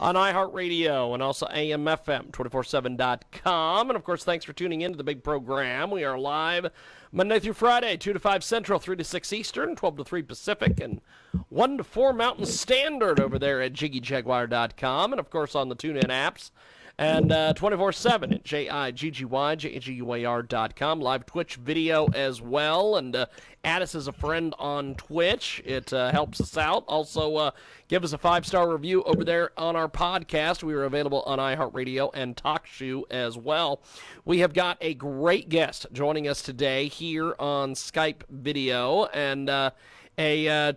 on iHeartRadio and also AMFM247.com. And, of course, thanks for tuning in to the big program. We are live Monday through Friday, 2 to 5 Central, 3 to 6 Eastern, 12 to 3 Pacific, and 1 to 4 Mountain Standard over there at JiggyJaguar.com. And, of course, on the TuneIn apps. And 24/7 at JiggyJaguar.com. Live Twitch video as well. And add us as a friend on Twitch. It helps us out. Also, give us a 5-star review over there on our podcast. We are available on iHeartRadio and TalkShoe as well. We have got a great guest joining us today here on Skype video. And a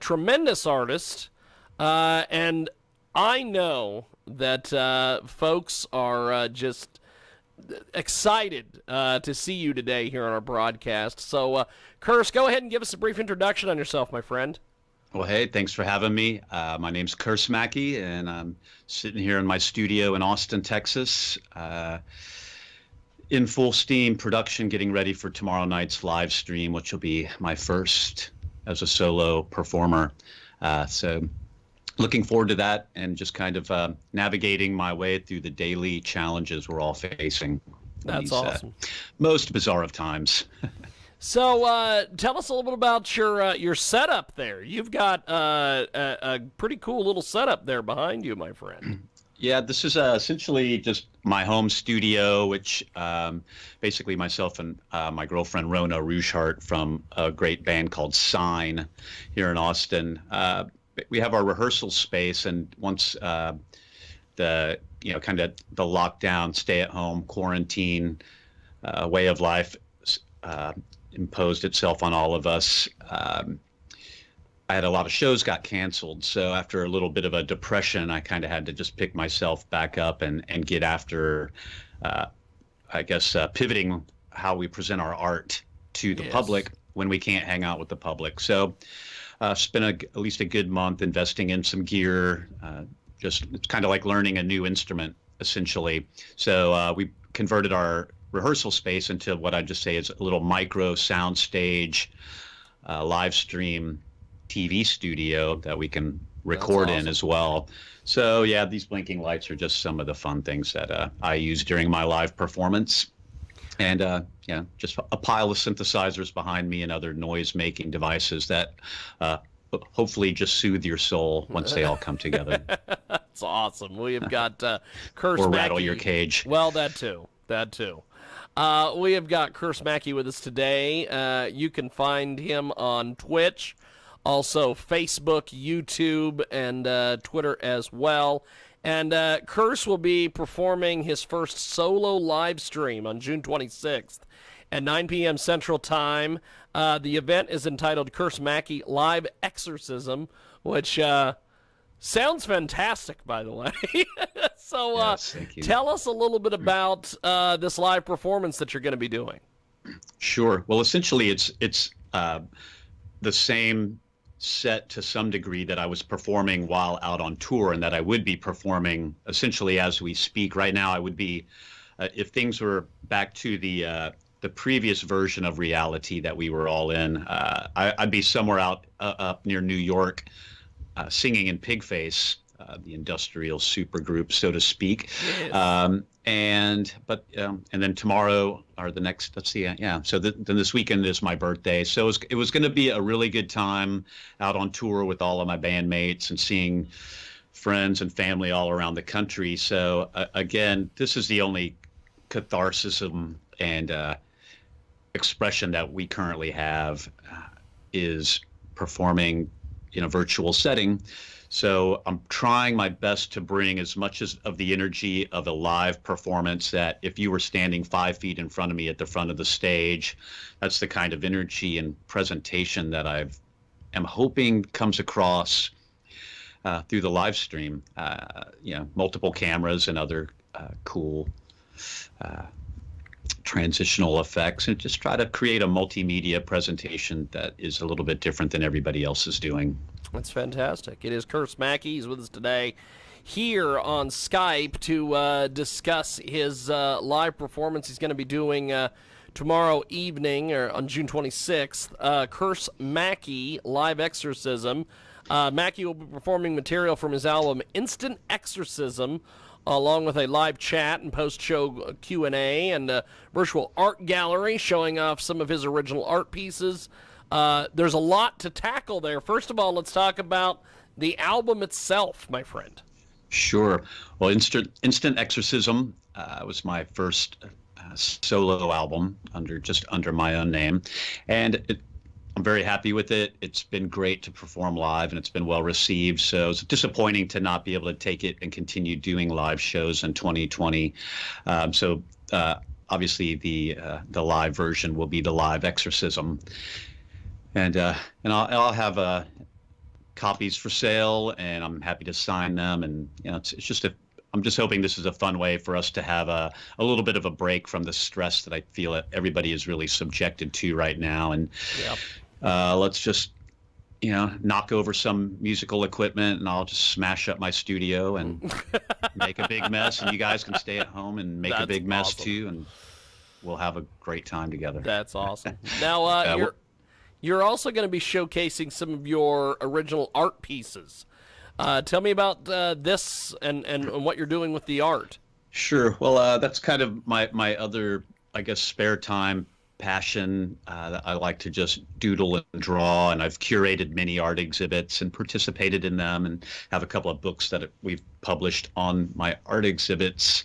tremendous artist. And I know that folks are just excited to see you today here on our broadcast. So, Curse, go ahead and give us a brief introduction on yourself, my friend. Well, hey, thanks for having me. My name's Curse Mackey, and I'm sitting here in my studio in Austin, Texas, in full steam production, getting ready for tomorrow night's live stream, which will be my first as a solo performer. So looking forward to that and just kind of navigating my way through the daily challenges we're all facing. That's awesome. Most bizarre of times. So tell us a little bit about your setup there. You've got a pretty cool little setup there behind you, my friend. Yeah, this is essentially just my home studio, which basically myself and my girlfriend Rona Rougeheart from a great band called SINE here in Austin. We have our rehearsal space, and once the kind of the lockdown, stay-at-home, quarantine way of life imposed itself on all of us, I had a lot of shows got canceled. So after a little bit of a depression, I kind of had to just pick myself back up and get after, pivoting how we present our art to the public when we can't hang out with the public. So spent at least a good month investing in some gear. It's kind of like learning a new instrument, essentially. So we converted our rehearsal space into what I just say is a little micro sound stage, live stream TV studio that we can record in as well. So yeah, these blinking lights are just some of the fun things that I use during my live performance. And just a pile of synthesizers behind me and other noise-making devices that hopefully just soothe your soul once they all come together. That's awesome. We have got Curse Mackey. Or rattle your cage. Well, that too. We have got Curse Mackey with us today. You can find him on Twitch, also Facebook, YouTube, and Twitter as well. And Curse will be performing his first solo live stream on June 26th at 9 p.m. Central Time. The event is entitled Curse Mackey Live Exorcism, which sounds fantastic, by the way. So yes, tell us a little bit about this live performance that you're going to be doing. Sure. Well, essentially, it's the same set to some degree that I was performing while out on tour, and that I would be performing essentially as we speak. Right now, I would be, if things were back to the previous version of reality that we were all in, I'd be somewhere out up near New York, singing in Pigface, the industrial supergroup, so to speak. Yes. And then tomorrow or the next, let's see, so then this weekend is my birthday. So it was going to be a really good time out on tour with all of my bandmates and seeing friends and family all around the country. So again, this is the only catharsis and expression that we currently have is performing in a virtual setting. So I'm trying my best to bring as much of the energy of a live performance that if you were standing 5 feet in front of me at the front of the stage, that's the kind of energy and presentation that I am hoping comes across through the live stream. Multiple cameras and other cool transitional effects, and just try to create a multimedia presentation that is a little bit different than everybody else is doing. That's fantastic. It is Curse Mackey. He's with us today here on Skype to discuss his live performance he's going to be doing tomorrow evening, or on June 26th. Curse Mackey Live Exorcism. Mackey will be performing material from his album Instant Exorcism, along with a live chat and post-show Q&A and a virtual art gallery showing off some of his original art pieces. There's a lot to tackle there. First of all, let's talk about the album itself, my friend. Sure. Well, Instant Exorcism was my first solo album under my own name, and I'm very happy with it. It's been great to perform live, and it's been well received. So it's disappointing to not be able to take it and continue doing live shows in 2020. Obviously, the live version will be the live Exorcism, and I'll have copies for sale, and I'm happy to sign them. And it's just I'm just hoping this is a fun way for us to have a little bit of a break from the stress that I feel that everybody is really subjected to right now. And let's just, knock over some musical equipment, and I'll just smash up my studio and make a big mess. And you guys can stay at home and make a big mess too, and we'll have a great time together. That's awesome. Now, you're also going to be showcasing some of your original art pieces. Tell me about this and what you're doing with the art. Sure. Well, that's kind of my other, I guess, spare time passion. I like to just doodle and draw, and I've curated many art exhibits and participated in them, and have a couple of books that we've published on my art exhibits.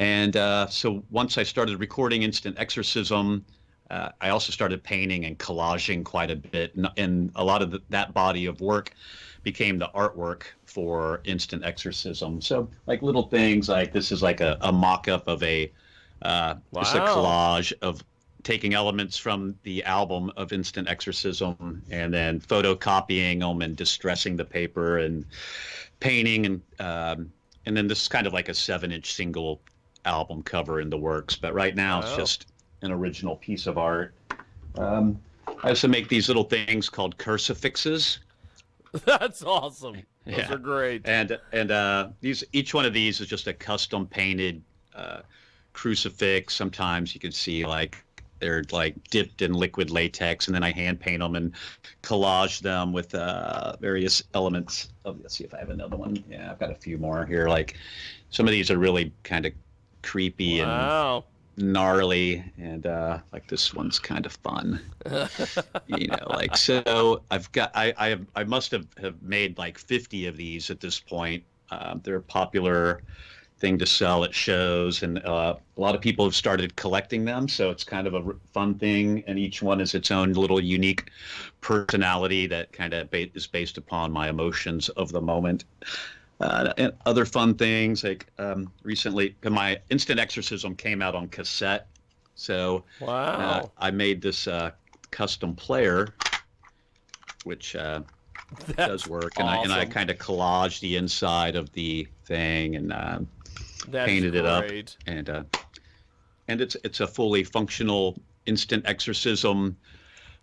And so once I started recording Instant Exorcism, I also started painting and collaging quite a bit, and a lot of that body of work became the artwork for Instant Exorcism. So like little things like this is like a mock-up of just a collage of taking elements from the album of Instant Exorcism and then photocopying them and distressing the paper and painting, and then this is kind of like a 7-inch single album cover in the works. But right now it's just an original piece of art. I also make these little things called crucifixes. That's awesome. Those are great. And each one of these is just a custom painted crucifix. Sometimes you can see like they're like dipped in liquid latex, and then I hand paint them and collage them with various elements. Let's see if I have another one. Yeah, I've got a few more here. Like some of these are really kind of creepy and gnarly, and like this one's kind of fun. So I must have made like 50 of these at this point. They're a popular thing to sell at shows, and a lot of people have started collecting them, so it's kind of a fun thing, and each one is its own little unique personality that kind of is based upon my emotions of the moment. And other fun things like recently my Instant Exorcism came out on cassette, so I made this custom player, which does work. Awesome. And I kind of collaged the inside of the thing and painted it up, and it's a fully functional Instant Exorcism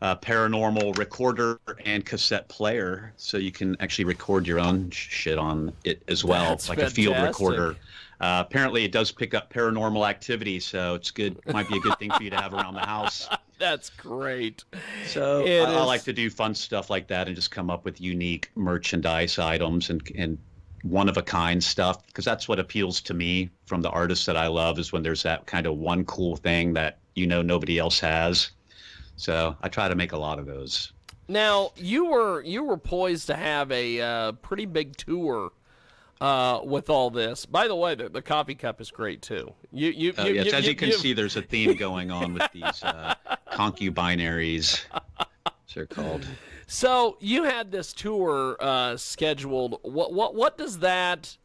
paranormal recorder and cassette player, so you can actually record your own shit on it as well. That's like fantastic. A field recorder. Apparently it does pick up paranormal activity, so it's good. Might be a good thing for you to have around the house. That's great. So I like to do fun stuff like that and just come up with unique merchandise items and one-of-a-kind stuff, because that's what appeals to me from the artists that I love, is when there's that kind of one cool thing that nobody else has. So I try to make a lot of those. Now, you were poised to have a pretty big tour with all this. By the way, the coffee cup is great too. Yes, as you can see, there's a theme going on with these concubinaries, as they're called. So you had this tour scheduled. What does that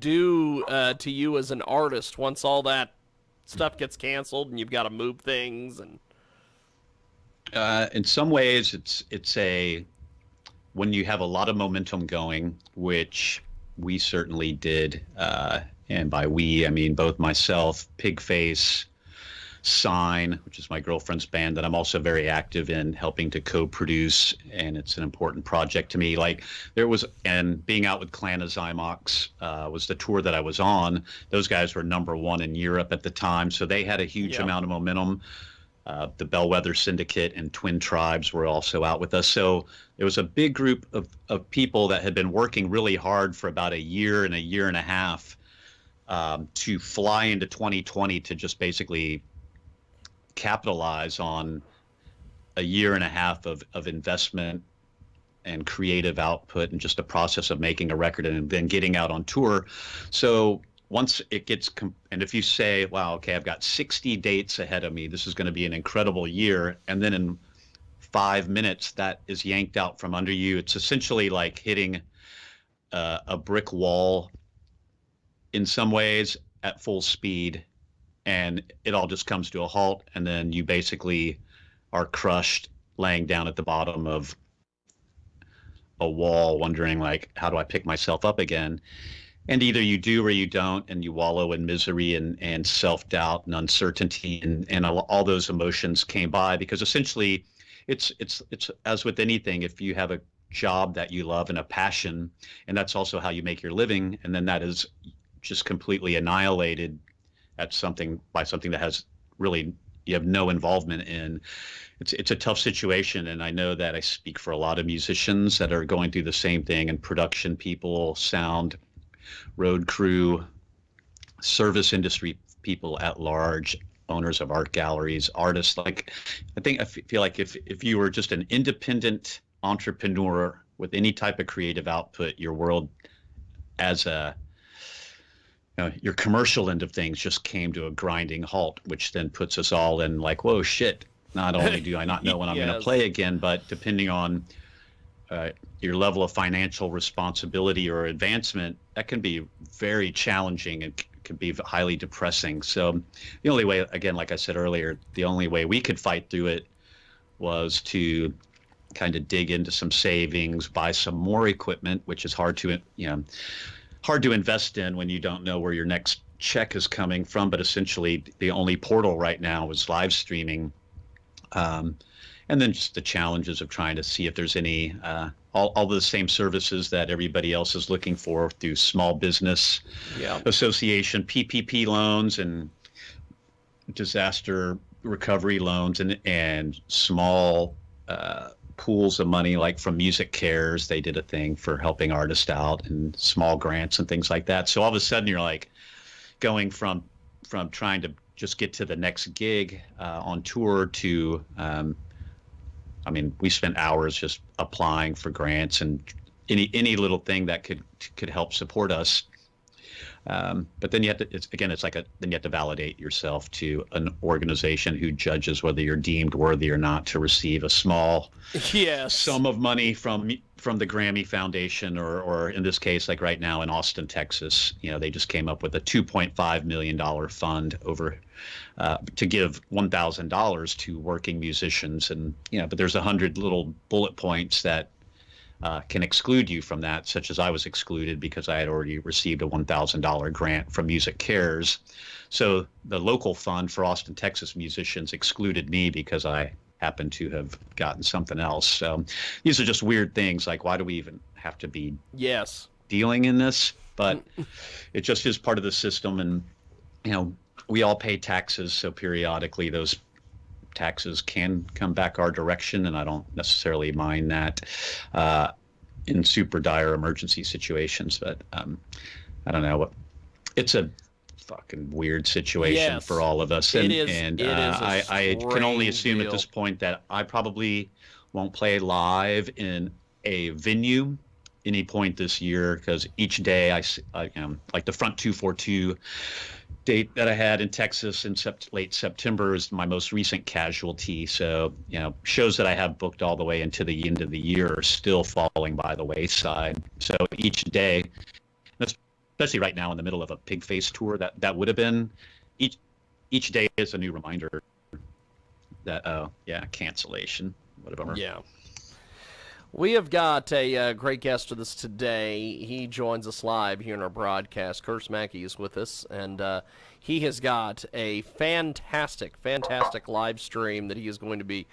do to you as an artist once all that stuff gets canceled and you've got to move things? And in some ways, it's when you have a lot of momentum going, which we certainly did, and by we I mean both myself, Pigface, SINE, which is my girlfriend's band that I'm also very active in helping to co-produce, and it's an important project to me. Like and being out with Clan of Xymox was the tour that I was on. Those guys were #1 in Europe at the time, so they had a huge amount of momentum. The Bellwether Syndicate and Twin Tribes were also out with us. So it was a big group of people that had been working really hard for about a year and a half to fly into 2020 to just basically capitalize on a year and a half of investment and creative output and just a process of making a record and then getting out on tour. So once it gets, and if you say, wow, okay, I've got 60 dates ahead of me, this is going to be an incredible year. And then in 5 minutes, that is yanked out from under you. It's essentially like hitting a brick wall in some ways at full speed, and it all just comes to a halt. And then you basically are crushed, laying down at the bottom of a wall, wondering like, how do I pick myself up again? And either you do or you don't, and you wallow in misery and self-doubt and uncertainty, and all those emotions came by, because essentially it's as with anything, if you have a job that you love and a passion, and that's also how you make your living, and then that is just completely annihilated at something that has really, you have no involvement in. It's a tough situation, and I know that I speak for a lot of musicians that are going through the same thing, and production people, sound, road crew, service industry people at large, owners of art galleries, artists. Like, I feel like if you were just an independent entrepreneur with any type of creative output, your world as your commercial end of things just came to a grinding halt, which then puts us all in like, whoa, shit. Not only do I not know when I'm going to play again, but depending on your level of financial responsibility or advancement, that can be very challenging and can be highly depressing. So the only way, again, like I said earlier, the only way we could fight through it was to kind of dig into some savings, buy some more equipment, which is hard to invest in when you don't know where your next check is coming from. But essentially, the only portal right now is live streaming. And then just the challenges of trying to see if there's any, all the same services that everybody else is looking for through Small Business Association, PPP loans, and disaster recovery loans, and small pools of money, like from Music Cares. They did a thing for helping artists out, and small grants and things like that. So all of a sudden you're like going from trying to just get to the next gig on tour to, I mean, we spent hours just applying for grants and any little thing that could help support us. But then you have to, then you have to validate yourself to an organization who judges whether you're deemed worthy or not to receive a small sum of money from the Grammy Foundation, or in this case, like right now in Austin, Texas, they just came up with a $2.5 million fund over to give $1,000 to working musicians. And, but there's 100 little bullet points that can exclude you from that, such as I was excluded because I had already received a $1,000 grant from Music Cares. So the local fund for Austin, Texas musicians excluded me because I happened to have gotten something else. So these are just weird things, like, why do we even have to be dealing in this? But it just is part of the system. And, we all pay taxes, so periodically those taxes can come back our direction, and I don't necessarily mind that in super dire emergency situations. But I don't know, it's a fucking weird situation for all of us, and I can only assume at this point that I probably won't play live in a venue any point this year, because each day I like the Front 242 date that I had in Texas in late September is my most recent casualty. So, shows that I have booked all the way into the end of the year are still falling by the wayside. So each day, especially right now in the middle of a Pigface tour, that would have been, each day is a new reminder that, cancellation. What a bummer. Yeah. We have got a great guest with us today. He joins us live here in our broadcast. Curse Mackey is with us, and he has got a fantastic live stream that he is going to be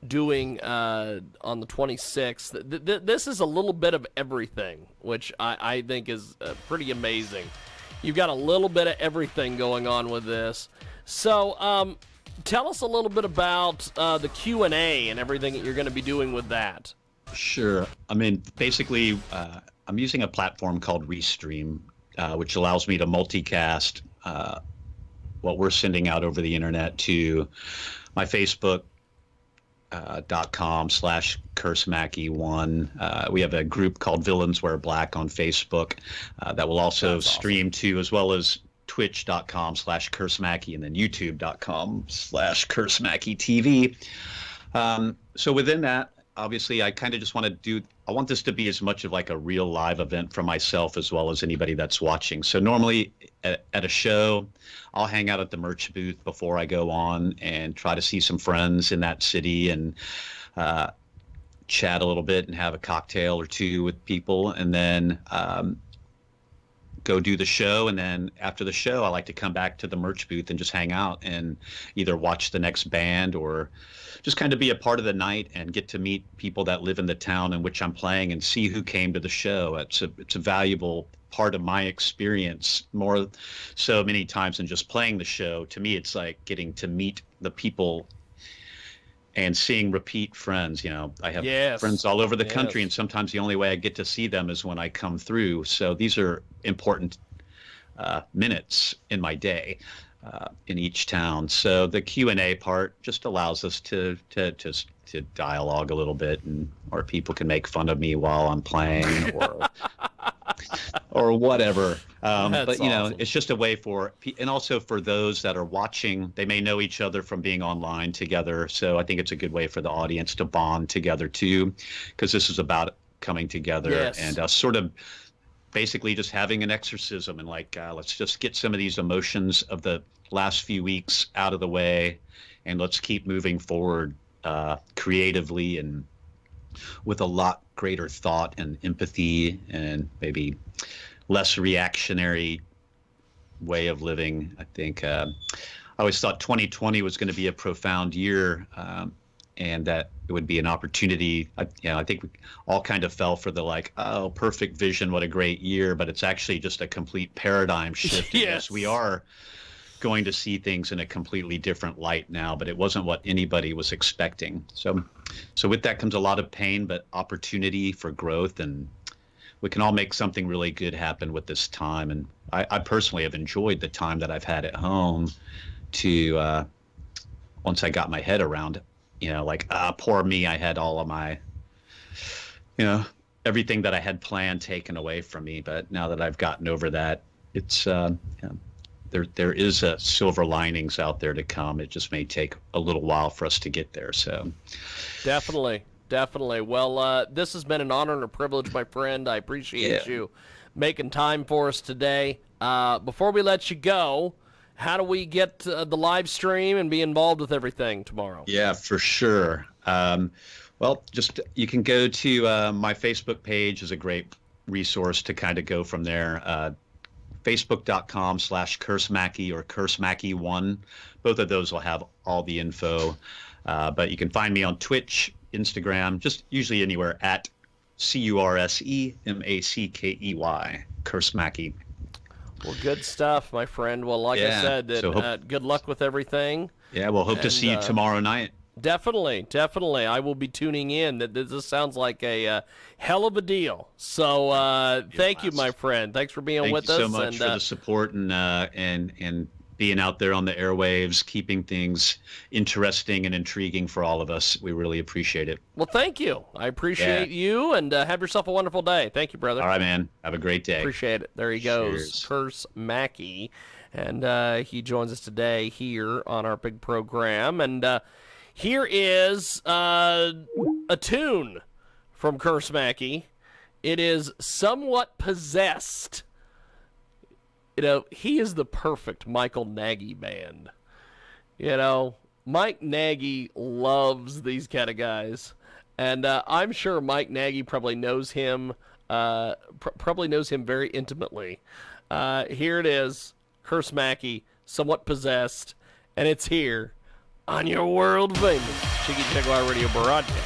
doing on the 26th. This is a little bit of everything, which I think is pretty amazing. You've got a little bit of everything going on with this. So, tell us a little bit about the Q&A and everything that you're going to be doing with that. Sure. I mean, basically, I'm using a platform called Restream, which allows me to multicast what we're sending out over the internet to my Facebook. .com/Curse Mackey1. We have a group called Villains Wear Black on Facebook that will also stream to, as well as twitch.com/Curse Mackey and then youtube.com/Curse Mackey TV. So within that, obviously, I kind of just want I want this to be as much of like a real live event for myself as well as anybody that's watching. So normally at a show, I'll hang out at the merch booth before I go on and try to see some friends in that city and chat a little bit and have a cocktail or two with people, and then go do the show. And then after the show, I like to come back to the merch booth and just hang out and either watch the next band or just kind of be a part of the night and get to meet people that live in the town in which I'm playing and see who came to the show. It's a valuable part of my experience, more so many times than just playing the show. To me, it's like getting to meet the people and seeing repeat friends. You know, I have friends all over the country, and sometimes the only way I get to see them is when I come through. So these are important minutes in my day in each town. So the Q&A part just allows us to dialogue a little bit, or people can make fun of me while I'm playing or whatever. But you know, it's just a way and also for those that are watching, they may know each other from being online together. So I think it's a good way for the audience to bond together too, because this is about coming together and sort of basically just having an exorcism and like, let's just get some of these emotions of the last few weeks out of the way, and let's keep moving forward creatively and with a lot greater thought and empathy and maybe less reactionary way of living. I think I always thought 2020 was going to be a profound year, and that it would be an opportunity. I think we all kind of fell for the like, oh, perfect vision, what a great year, but it's actually just a complete paradigm shift. Yes, we are going to see things in a completely different light now, but it wasn't what anybody was expecting. So with that comes a lot of pain, but opportunity for growth, and we can all make something really good happen with this time. And I personally have enjoyed the time that I've had at home to, once I got my head around it, like, poor me, I had all of my, everything that I had planned taken away from me. But now that I've gotten over that, it's, there is a silver linings out there to come. It just may take a little while for us to get there. So definitely. Well, this has been an honor and a privilege, my friend. I appreciate you making time for us today. Before we let you go, how do we get the live stream and be involved with everything tomorrow? Yeah, for sure. Well, just you can go to my Facebook page is a great resource to kind of go from there. Facebook.com/Curse Mackey or Curse Mackey1. Both of those will have all the info. But you can find me on Twitch, Instagram, just usually anywhere at CURSEMACKEY, Curse Mackey. Well, good stuff, my friend. Well, like I said, good luck with everything. Yeah, we'll hope to see you tomorrow night. Definitely. I will be tuning in. This sounds like a hell of a deal. So thank you, my friend. Thanks for being with us. Thank you so much for the support and being out there on the airwaves, keeping things interesting and intriguing for all of us. We really appreciate it. Well, thank you. I appreciate you, and have yourself a wonderful day. Thank you, brother. All right, man. Have a great day. Appreciate it. There he goes, Curse Mackey, and he joins us today here on our big program. And here is a tune from Curse Mackey. It is Somewhat Possessed. He is the perfect Michael Nagy band. Mike Nagy loves these kind of guys. And I'm sure Mike Nagy probably knows him very intimately. Here it is, Curse Mackey, Somewhat Possessed, and it's here on your world famous Cheeky Jaguar Radio broadcast.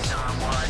Someone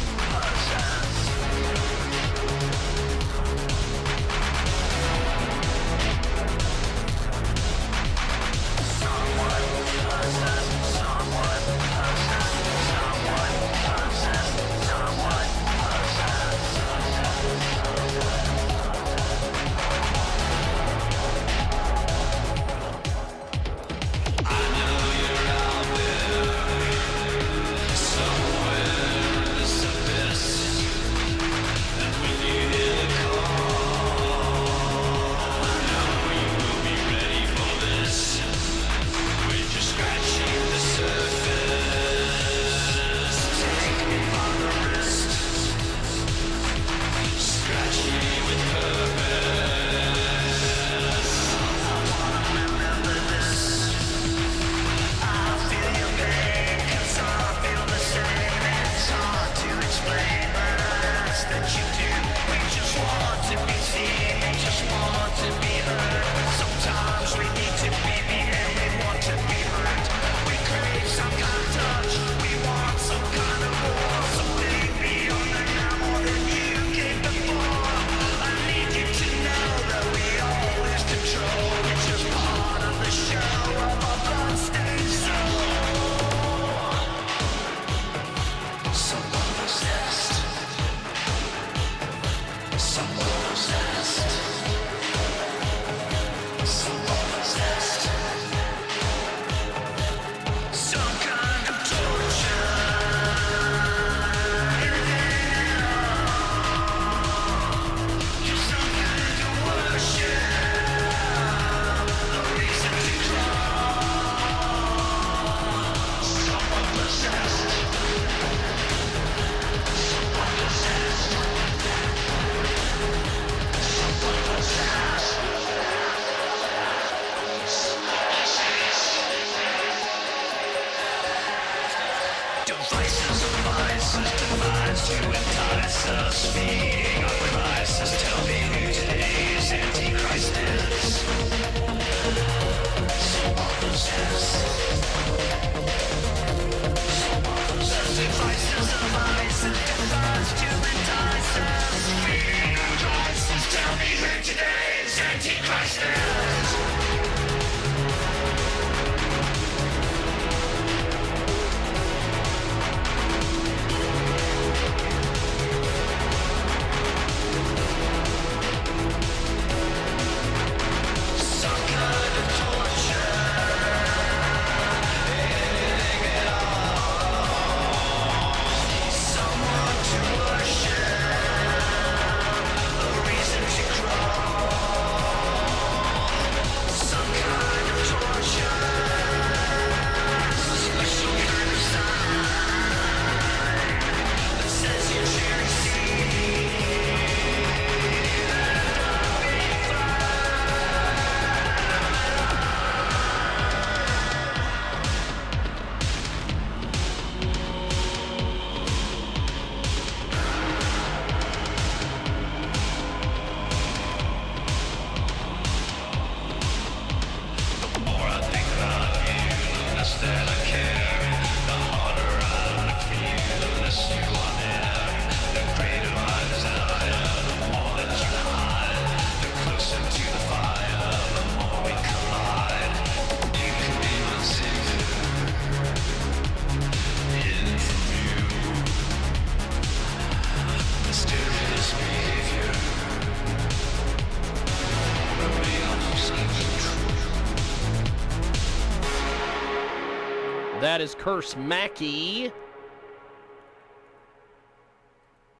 That is Curse Mackey